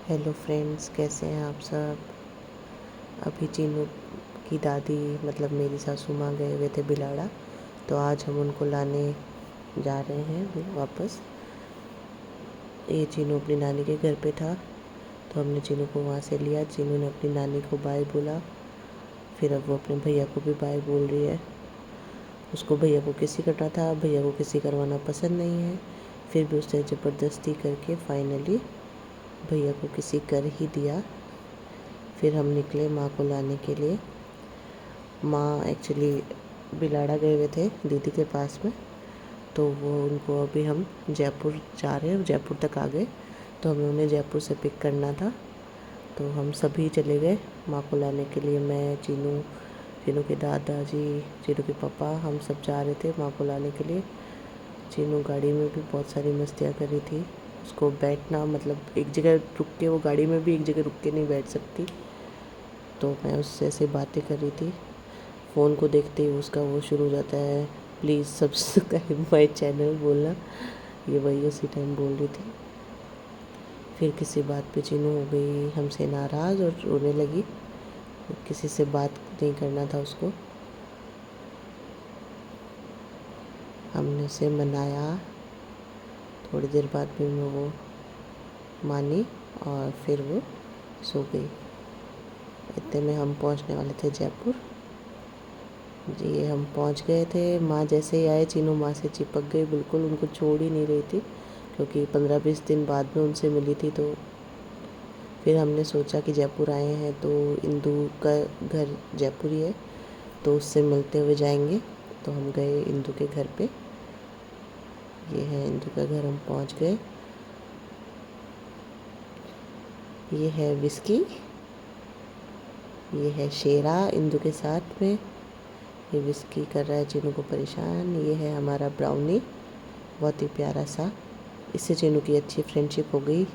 Hello friends, कैसे हैं आप सब। अभी चीनू की दादी मतलब मेरी सासू माँ गए हुए थे बिलाड़ा, तो आज हम उनको लाने जा रहे हैं वापस। ये चीनू अपनी नानी के घर पे था, तो हमने चीनू को वहाँ से लिया। चीनू ने अपनी नानी को बाय बोला, फिर अब वो अपने भैया को भी बाय बोल रही है। उसको भैया को किसी करना था, भैया को किसी करवाना पसंद नहीं है, फिर भी उसने ज़बरदस्ती करके फाइनली भैया को किसी कर ही दिया। फिर हम निकले माँ को लाने के लिए। माँ एक्चुअली बिलाड़ा गए हुए थे दीदी के पास में, तो वो उनको अभी हम जयपुर जा रहे हैं, जयपुर तक आ गए, तो हमें उन्हें जयपुर से पिक करना था। तो हम सभी चले गए माँ को लाने के लिए। मैं, चीनू, चीनू के दादाजी, चीनू के पापा, हम सब जा रहे थे माँ को लाने के लिए। चीनू गाड़ी में भी बहुत सारी मस्तियाँ कर रही थी। उसको बैठना मतलब एक जगह रुक के, वो गाड़ी में भी एक जगह रुक के नहीं बैठ सकती, तो मैं उससे ऐसे बातें कर रही थी। फ़ोन को देखते ही उसका वो शुरू हो जाता है, प्लीज़ सब्सक्राइब माय चैनल बोलना, ये वही उसी टाइम बोल रही थी। फिर किसी बात पे चीनू हो गई हमसे नाराज़ और रोने लगी। किसी से बात नहीं करना था उसको। हमने उसे मनाया, थोड़ी देर बाद भी वो मानी और फिर वो सो गई। इतने में हम पहुंचने वाले थे जयपुर। जी, हम पहुंच गए थे। माँ जैसे ही आए, चीनू माँ से चिपक गई, बिल्कुल उनको छोड़ ही नहीं रही थी, क्योंकि 15-20 दिन बाद में उनसे मिली थी। तो फिर हमने सोचा कि जयपुर आए हैं तो इंदू का घर जयपुर ही है, तो उससे मिलते हुए जाएंगे। तो हम गए इंदू के घर पे। ये है इंदू का घर, हम पहुंच गए। ये है विस्की, ये है शेरा इंदू के साथ में। ये विस्की कर रहा है चीनू को परेशान। ये है हमारा ब्राउनी, बहुत ही प्यारा सा, इससे चीनू की अच्छी फ्रेंडशिप हो गई।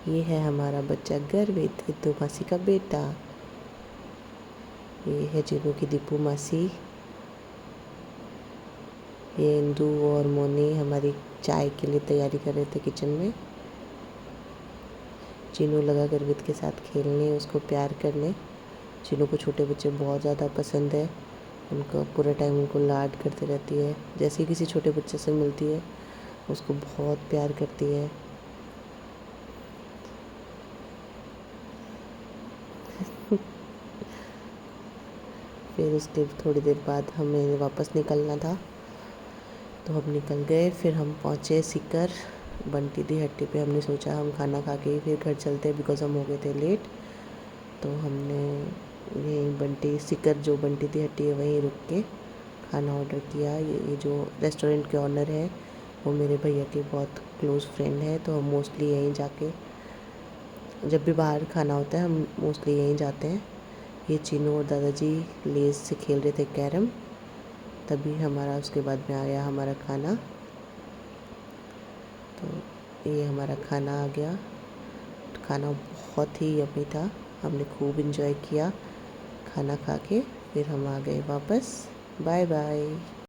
ये है हमारा बच्चा गर्वित, इंदू मासी का बेटा। ये है चीनू की दीपू मासी। ये इंदू और मोनी हमारी चाय के लिए तैयारी कर रहे थे किचन में। चीनू लगा गर्वित के साथ खेलने, उसको प्यार करने। चीनू को छोटे बच्चे बहुत ज़्यादा पसंद है, उनको पूरे टाइम उनको लाड करती रहती है। जैसे ही किसी छोटे बच्चे से मिलती है उसको बहुत प्यार करती है। फिर उसके थोड़ी देर बाद हमें वापस निकलना था, तो हम निकल गए। फिर हम पहुँचे सीकर बंटी दी हट्टी पे। हमने सोचा हम खाना खा के ही फिर घर चलते हैं, बिकॉज़ हम हो गए थे लेट। तो हमने यहीं बंटी सीकर जो बंटी दी हट्टी है वहीं रुक के खाना ऑर्डर किया। ये जो रेस्टोरेंट के ऑनर है वो मेरे भैया के बहुत क्लोज़ फ्रेंड है, तो हम मोस्टली यहीं जाके, जब भी बाहर खाना होता है हम मोस्टली यहीं जाते हैं। ये चीनू और दादाजी लेज़ से खेल रहे थे कैरम, तभी हमारा उसके बाद में आया हमारा खाना। तो ये हमारा खाना आ गया। खाना बहुत ही यम्मी था, हमने खूब इन्जॉय किया खाना खा के। फिर हम आ गए वापस। Bye bye.